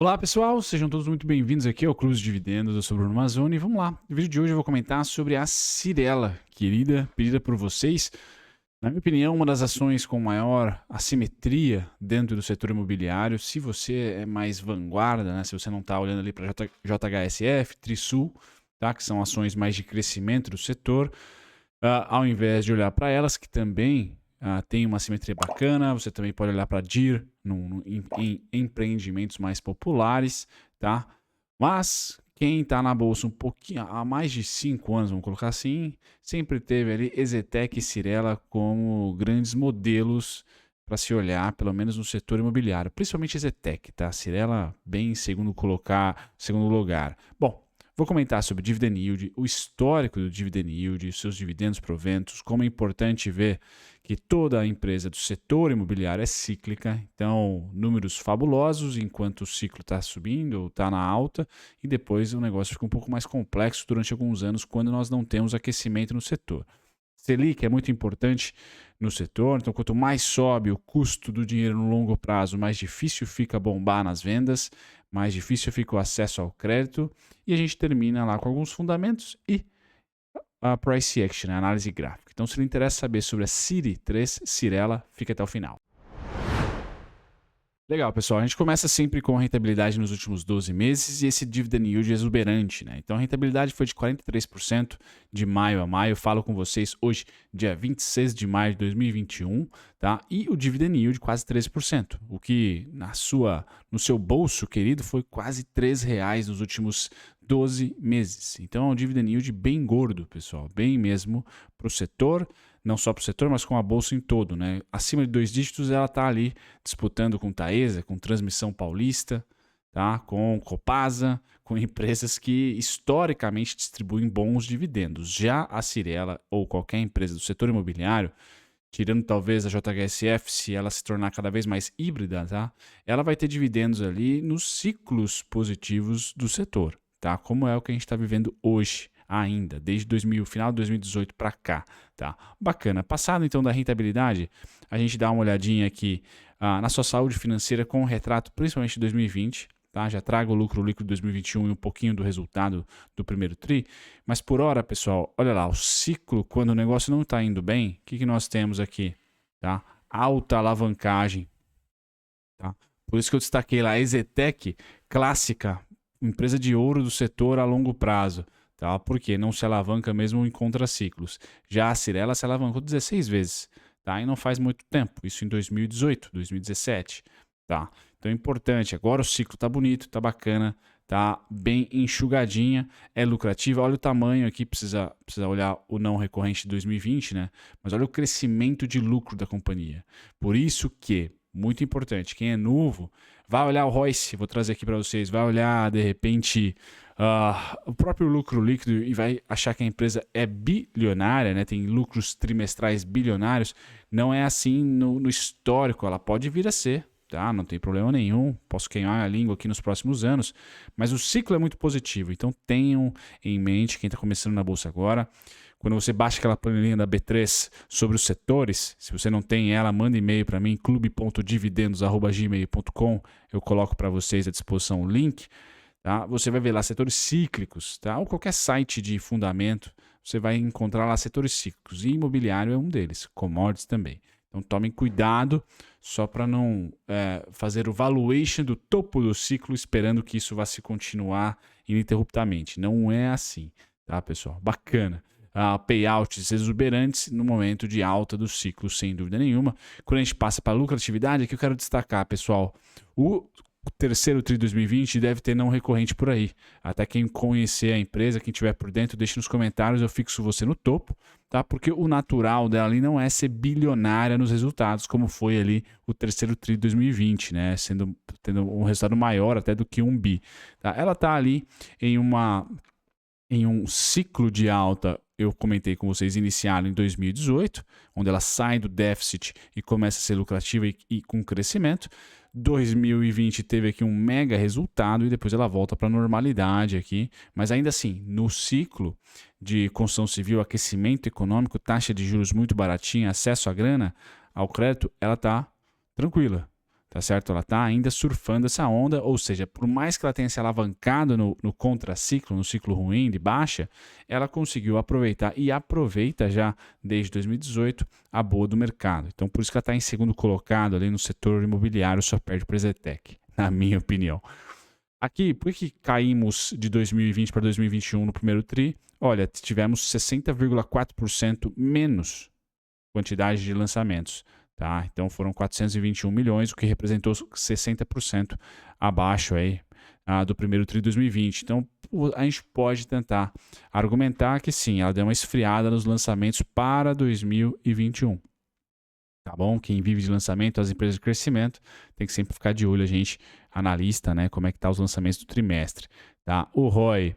Olá pessoal, sejam todos muito bem-vindos aqui ao Clube de Dividendos. Eu sou o Bruno Mazzoni e vamos lá. No vídeo de hoje eu vou comentar sobre a Cyrela, querida, pedida por vocês. Na minha opinião, uma das ações com maior assimetria dentro do setor imobiliário. Se você é mais vanguarda, né, se você não está olhando ali para JHSF, Trisul, tá, que são ações mais de crescimento do setor, ao invés de olhar para elas, que também tem uma simetria bacana, você também pode olhar para DIR em empreendimentos mais populares, tá? Mas quem está na bolsa um pouquinho há mais de 5 anos, vamos colocar assim, sempre teve ali Exetec e Cyrela como grandes modelos para se olhar, pelo menos no setor imobiliário, principalmente Exetec, tá? Cyrela bem em segundo lugar. Bom, vou comentar sobre dividend yield, o histórico do dividend yield, seus dividendos proventos, como é importante ver que toda a empresa do setor imobiliário é cíclica, então números fabulosos enquanto o ciclo está subindo ou está na alta, e depois o negócio fica um pouco mais complexo durante alguns anos quando nós não temos aquecimento no setor. Selic é muito importante no setor, então quanto mais sobe o custo do dinheiro no longo prazo, mais difícil fica bombar nas vendas, mais difícil fica o acesso ao crédito, e a gente termina lá com alguns fundamentos e a price action, a análise gráfica. Então, se lhe interessa saber sobre a Ciri 3 Cyrela, fica até o final. Legal, pessoal. A gente começa sempre com a rentabilidade nos últimos 12 meses e esse dividend yield exuberante, né? Então a rentabilidade foi de 43% de maio a maio. Falo com vocês hoje, dia 26 de maio de 2021, tá? E o dividend yield quase 13%, o que no seu bolso, querido, foi quase R$ 3 nos últimos 12 meses. Então é um dividend yield bem gordo, pessoal, bem mesmo para o setor, não só para o setor, mas com a bolsa em todo, né? Acima de 2 dígitos, ela está ali disputando com Taesa, com Transmissão Paulista, tá? Com Copasa, com empresas que historicamente distribuem bons dividendos. Já a Cyrela ou qualquer empresa do setor imobiliário, tirando talvez a JHSF, se ela se tornar cada vez mais híbrida, tá? Ela vai ter dividendos ali nos ciclos positivos do setor, tá? Como é o que a gente está vivendo hoje ainda, desde final de 2018 para cá, tá? Bacana. Passado então da rentabilidade, a gente dá uma olhadinha aqui na sua saúde financeira com o retrato principalmente de 2020, tá? Já trago o lucro líquido de 2021 e um pouquinho do resultado do primeiro tri, mas por hora, pessoal, olha lá, o ciclo, quando o negócio não está indo bem, o que nós temos aqui, tá? Alta alavancagem, tá? Por isso que eu destaquei lá a Exetec, clássica, empresa de ouro do setor a longo prazo, tá? Porque não se alavanca mesmo em contraciclos. Já a Cyrela se alavancou 16 vezes, tá? E não faz muito tempo, isso em 2018, 2017, tá? Então é importante, agora o ciclo tá bonito, tá bacana, tá bem enxugadinha, é lucrativa. Olha o tamanho aqui, precisa olhar o não recorrente de 2020, né? Mas olha o crescimento de lucro da companhia. Por isso que, muito importante, quem é novo, vai olhar o ROIC, vou trazer aqui para vocês, vai olhar de repente o próprio lucro líquido e vai achar que a empresa é bilionária, né? Tem lucros trimestrais bilionários. Não é assim no histórico, ela pode vir a ser, tá? Não tem problema nenhum, posso queimar a língua aqui nos próximos anos, mas o ciclo é muito positivo, então tenham em mente, quem está começando na bolsa agora, quando você baixa aquela planilhinha da B3 sobre os setores, se você não tem ela, manda e-mail para mim, clube.dividendos@gmail.com, eu coloco para vocês à disposição o link, tá? Você vai ver lá setores cíclicos, tá? Ou qualquer site de fundamento, você vai encontrar lá setores cíclicos, e imobiliário é um deles, commodities também. Então tomem cuidado só para não fazer o valuation do topo do ciclo esperando que isso vá se continuar ininterruptamente. Não é assim, tá, pessoal? Bacana. Payouts exuberantes no momento de alta do ciclo, sem dúvida nenhuma. Quando a gente passa para a lucratividade, aqui eu quero destacar, pessoal, o terceiro TRI 2020 deve ter não recorrente por aí. Até quem conhecer a empresa, quem estiver por dentro, deixe nos comentários, eu fixo você no topo, tá? Porque o natural dela ali não é ser bilionária nos resultados, como foi ali o terceiro TRI 2020, né? Tendo um resultado maior até do que 1 bi. Tá? Ela está ali em um ciclo de alta, eu comentei com vocês, iniciado em 2018, onde ela sai do déficit e começa a ser lucrativa e com crescimento. 2020 teve aqui um mega resultado e depois ela volta para a normalidade aqui, mas ainda assim, no ciclo de construção civil, aquecimento econômico, taxa de juros muito baratinha, acesso à grana, ao crédito, ela está tranquila. tá certo? Ela está ainda surfando essa onda, ou seja, por mais que ela tenha se alavancado no contraciclo, no ciclo ruim de baixa, ela conseguiu aproveitar e aproveita já desde 2018 a boa do mercado. Então, por isso que ela está em segundo colocado ali no setor imobiliário, só perde para a Zetec, na minha opinião. Aqui, por que caímos de 2020 para 2021 no primeiro TRI? Olha, tivemos 60,4% menos quantidade de lançamentos. Tá? Então foram 421 milhões, o que representou 60% abaixo aí, do primeiro TRI de 2020. Então a gente pode tentar argumentar que sim, ela deu uma esfriada nos lançamentos para 2021. Tá bom? Quem vive de lançamento, as empresas de crescimento, tem que sempre ficar de olho, a gente, analista, né? Como é que tá os lançamentos do trimestre. Tá? O ROI,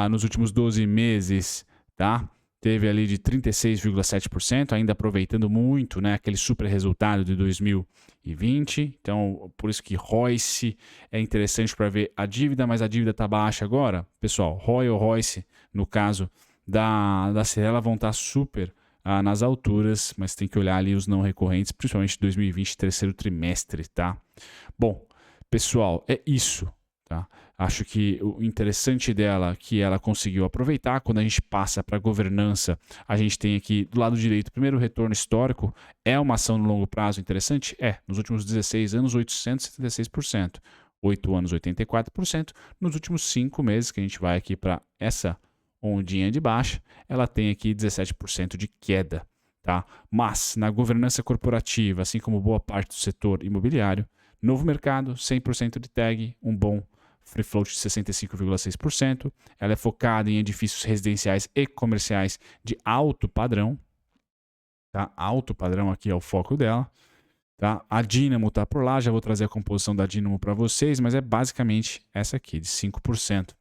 nos últimos 12 meses, tá? Teve ali de 36,7%, ainda aproveitando muito, né, aquele super resultado de 2020. Então, por isso que ROIC é interessante para ver a dívida, mas a dívida está baixa agora. Pessoal, ROI ou ROIC, no caso da Cyrela, vão estar super nas alturas, mas tem que olhar ali os não recorrentes, principalmente 2020, terceiro trimestre, tá? Bom, pessoal, é isso, tá? Acho que o interessante dela é que ela conseguiu aproveitar. Quando a gente passa para a governança, a gente tem aqui do lado direito, primeiro o retorno histórico. É uma ação no longo prazo interessante? É. Nos últimos 16 anos, 876%. 8 anos, 84%. Nos últimos 5 meses, que a gente vai aqui para essa ondinha de baixa, ela tem aqui 17% de queda. Tá? Mas na governança corporativa, assim como boa parte do setor imobiliário, novo mercado, 100% de tag, um bom free float de 65,6%. Ela é focada em edifícios residenciais e comerciais de alto padrão. Tá? Alto padrão aqui é o foco dela. Tá? A Dynamo está por lá, já vou trazer a composição da Dynamo para vocês, mas é basicamente essa aqui, de 5%.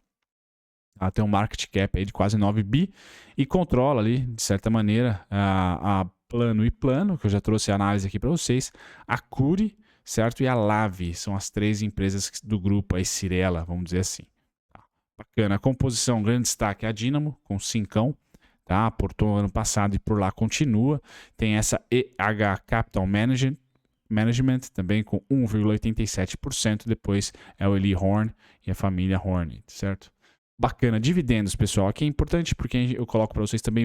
Ela tem um market cap aí de quase 9 bi e controla ali, de certa maneira, a Plano e Plano, que eu já trouxe a análise aqui para vocês, a Cury, certo? E a Lave, são as 3 empresas do grupo, a Cyrela, vamos dizer assim. Tá? Bacana. A composição, grande destaque é a Dynamo, com 5, tá? Aportou ano passado e por lá continua. Tem essa EH Capital Management também com 1,87%. Depois é o Eli Horn e a família Horn, certo? Bacana. Dividendos, pessoal. Aqui é importante porque eu coloco para vocês também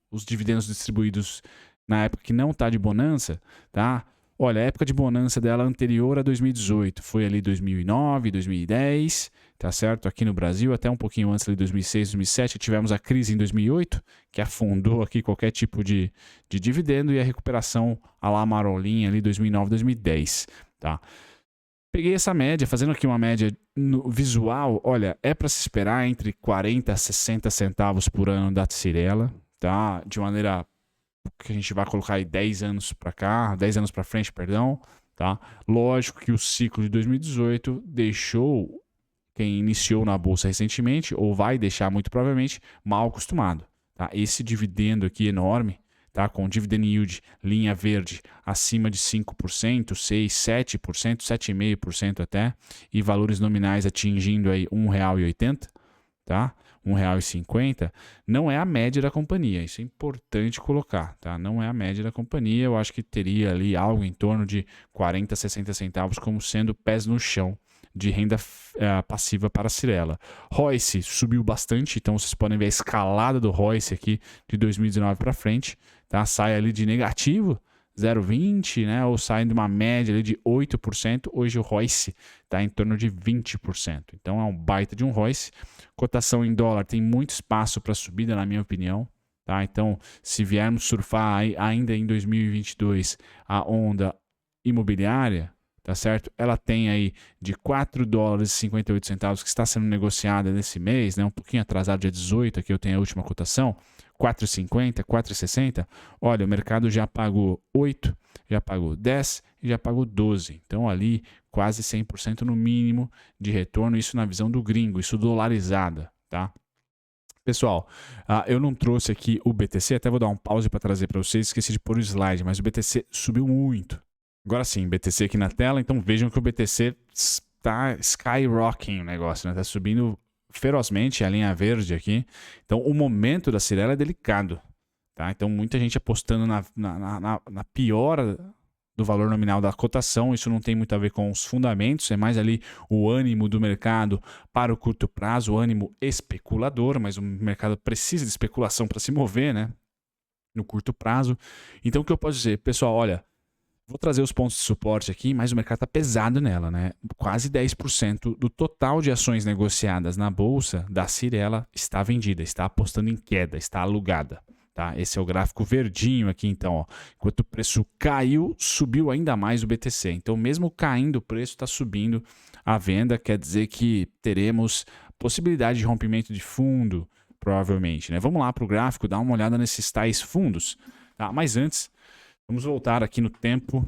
os dividendos distribuídos na época que não está de bonança, tá? Olha, a época de bonança dela anterior a 2018 foi ali 2009, 2010, tá certo? Aqui no Brasil, até um pouquinho antes de 2006, 2007, tivemos a crise em 2008, que afundou aqui qualquer tipo de dividendo, e a recuperação a lá marolinha ali 2009, 2010, tá? Peguei essa média, fazendo aqui uma média no visual, olha, é para se esperar entre 40 a 60 centavos por ano da Cyrela, tá? De maneira que a gente vai colocar aí 10 anos para cá, 10 anos para frente, perdão, tá? Lógico que o ciclo de 2018 deixou quem iniciou na bolsa recentemente, ou vai deixar muito provavelmente, mal acostumado, tá? Esse dividendo aqui enorme, tá? Com dividend yield, linha verde, acima de 5%, 6%, 7%, 7,5% até, e valores nominais atingindo aí R$ 1,80, tá? R$ 1,50, não é a média da companhia, isso é importante colocar, tá? Não é a média da companhia, eu acho que teria ali algo em torno de 40, 60 centavos como sendo pés no chão de renda passiva para a Cyrela. ROIC subiu bastante, então vocês podem ver a escalada do ROIC aqui de 2019 para frente, tá? Sai ali de negativo, 0,20, né? Ou sai de uma média ali de 8%, hoje o ROIC está em torno de 20%. Então é um baita de um ROIC. Cotação em dólar tem muito espaço para subida, na minha opinião. Tá? Então, se viermos surfar ainda em 2022 a onda imobiliária, tá certo? Ela tem aí de 4 dólares e 58 centavos que está sendo negociada nesse mês, né? Um pouquinho atrasado, dia 18, aqui eu tenho a última cotação, 4,50, 4,60. Olha, o mercado já pagou 8, já pagou 10 e já pagou 12. Então ali quase 100% no mínimo de retorno, isso na visão do gringo, isso dolarizada, tá? Pessoal, eu não trouxe aqui o BTC, até vou dar um pause para trazer para vocês, esqueci de pôr o slide, mas o BTC subiu muito. Agora sim, BTC aqui na tela, então vejam que o BTC está skyrocketing o negócio, né? Está subindo ferozmente a linha verde aqui. Então o momento da Cyrela é delicado, tá? Então muita gente apostando na piora do valor nominal da cotação. Isso não tem muito a ver com os fundamentos, é mais ali o ânimo do mercado para o curto prazo, o ânimo especulador, mas o mercado precisa de especulação para se mover, né? No curto prazo. Então, o que eu posso dizer? Pessoal, olha, vou trazer os pontos de suporte aqui, mas o mercado está pesado nela, né? Quase 10% do total de ações negociadas na bolsa da Cyrela está vendida, está apostando em queda, está alugada. Tá? Esse é o gráfico verdinho aqui, então. Ó. Enquanto o preço caiu, subiu ainda mais o BTC. Então, mesmo caindo, o preço está subindo a venda. Quer dizer que teremos possibilidade de rompimento de fundo, provavelmente. Né? Vamos lá para o gráfico, dar uma olhada nesses tais fundos. Tá? Mas antes, vamos voltar aqui no tempo,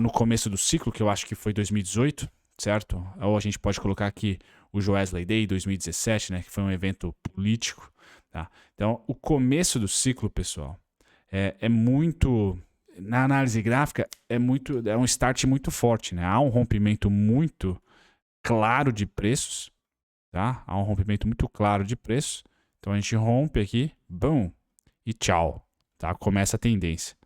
no começo do ciclo, que eu acho que foi 2018, certo? Ou a gente pode colocar aqui o Joesley Day 2017, né? Que foi um evento político. Tá? Então, o começo do ciclo, pessoal, é muito... Na análise gráfica, é um start muito forte. Né? Há um rompimento muito claro de preços. Tá? Há um rompimento muito claro de preços. Então, a gente rompe aqui, bum, e tchau. Tá? Começa a tendência.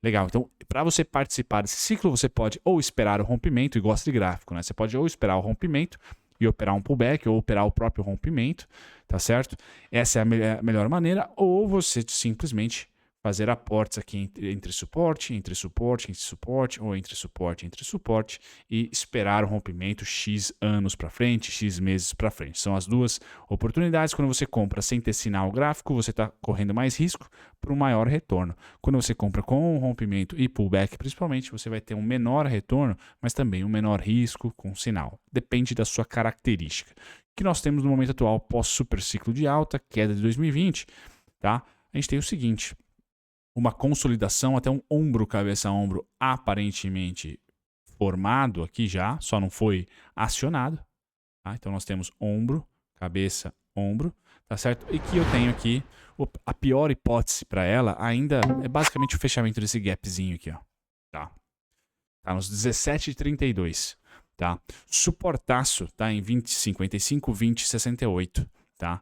Legal, então para você participar desse ciclo, você pode ou esperar o rompimento, e gosta de gráfico, né? Você pode ou esperar o rompimento e operar um pullback, ou operar o próprio rompimento, tá certo? Essa é a melhor maneira, ou você simplesmente fazer aportes aqui entre suporte, entre suporte, entre suporte, ou entre suporte, entre suporte, e esperar o rompimento X anos para frente, X meses para frente. São as duas oportunidades. Quando você compra sem ter sinal gráfico, você está correndo mais risco para um maior retorno. Quando você compra com rompimento e pullback, principalmente, você vai ter um menor retorno, mas também um menor risco com sinal. Depende da sua característica. O que nós temos no momento atual, pós super ciclo de alta, queda de 2020, tá? A gente tem o seguinte: uma consolidação até um ombro, cabeça, ombro aparentemente formado aqui já, só não foi acionado. Tá? Então nós temos ombro, cabeça, ombro, tá certo? E que eu tenho aqui, a pior hipótese para ela ainda é basicamente o fechamento desse gapzinho aqui, ó. Tá? Tá nos 17,32, tá? Suportaço tá em 20,55, 20,68, tá?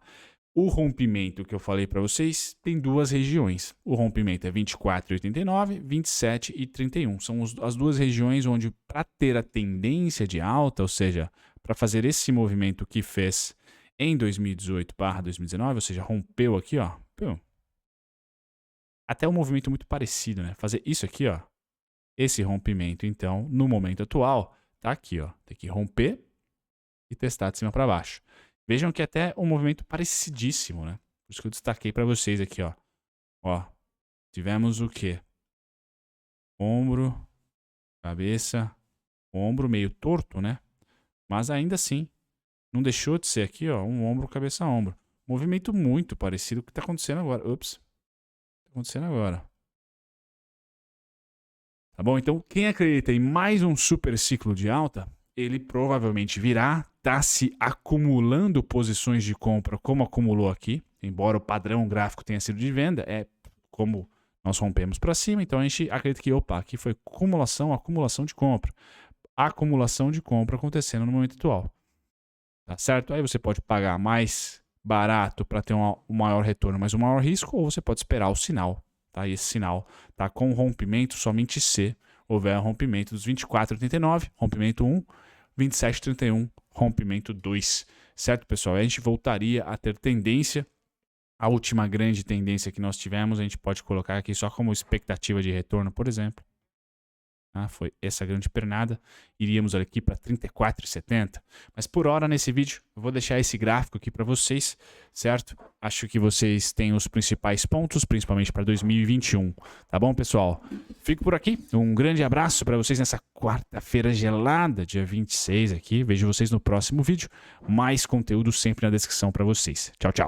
O rompimento que eu falei para vocês tem duas regiões. O rompimento é 24,89, 27,31. São as duas regiões onde, para ter a tendência de alta, ou seja, para fazer esse movimento que fez em 2018/2019, ou seja, rompeu aqui, ó. Até um movimento muito parecido, né? Fazer isso aqui, ó. Esse rompimento, então, no momento atual, tá aqui, ó. Tem que romper e testar de cima para baixo. Vejam que é até um movimento parecidíssimo, né? Por isso que eu destaquei para vocês aqui, ó. Ó, tivemos o quê? Ombro, cabeça, ombro meio torto, né? Mas ainda assim, não deixou de ser aqui, ó, um ombro, cabeça, ombro. Movimento muito parecido com o que está acontecendo agora. Ups. Está acontecendo agora. Tá bom? Então, quem acredita em mais um super ciclo de alta, ele provavelmente virá, está se acumulando posições de compra como acumulou aqui, embora o padrão gráfico tenha sido de venda, é como nós rompemos para cima, então a gente acredita que, opa, aqui foi acumulação de compra. Acumulação de compra acontecendo no momento atual. Tá certo? Aí você pode pagar mais barato para ter um maior retorno, mas um maior risco, ou você pode esperar o sinal. Tá? E esse sinal tá com rompimento somente se houver rompimento dos 24,89, rompimento 1, 27,31, rompimento 2. Certo, pessoal? Aí a gente voltaria a ter tendência. A última grande tendência que nós tivemos, a gente pode colocar aqui só como expectativa de retorno, por exemplo. Foi essa grande pernada. Iríamos aqui para 34,70. Mas por hora nesse vídeo eu vou deixar esse gráfico aqui para vocês, certo? Acho que vocês têm os principais pontos, principalmente para 2021. Tá bom, pessoal? Fico por aqui. Um grande abraço para vocês nessa quarta-feira gelada, dia 26 aqui. Vejo vocês no próximo vídeo. Mais conteúdo sempre na descrição para vocês. Tchau, tchau.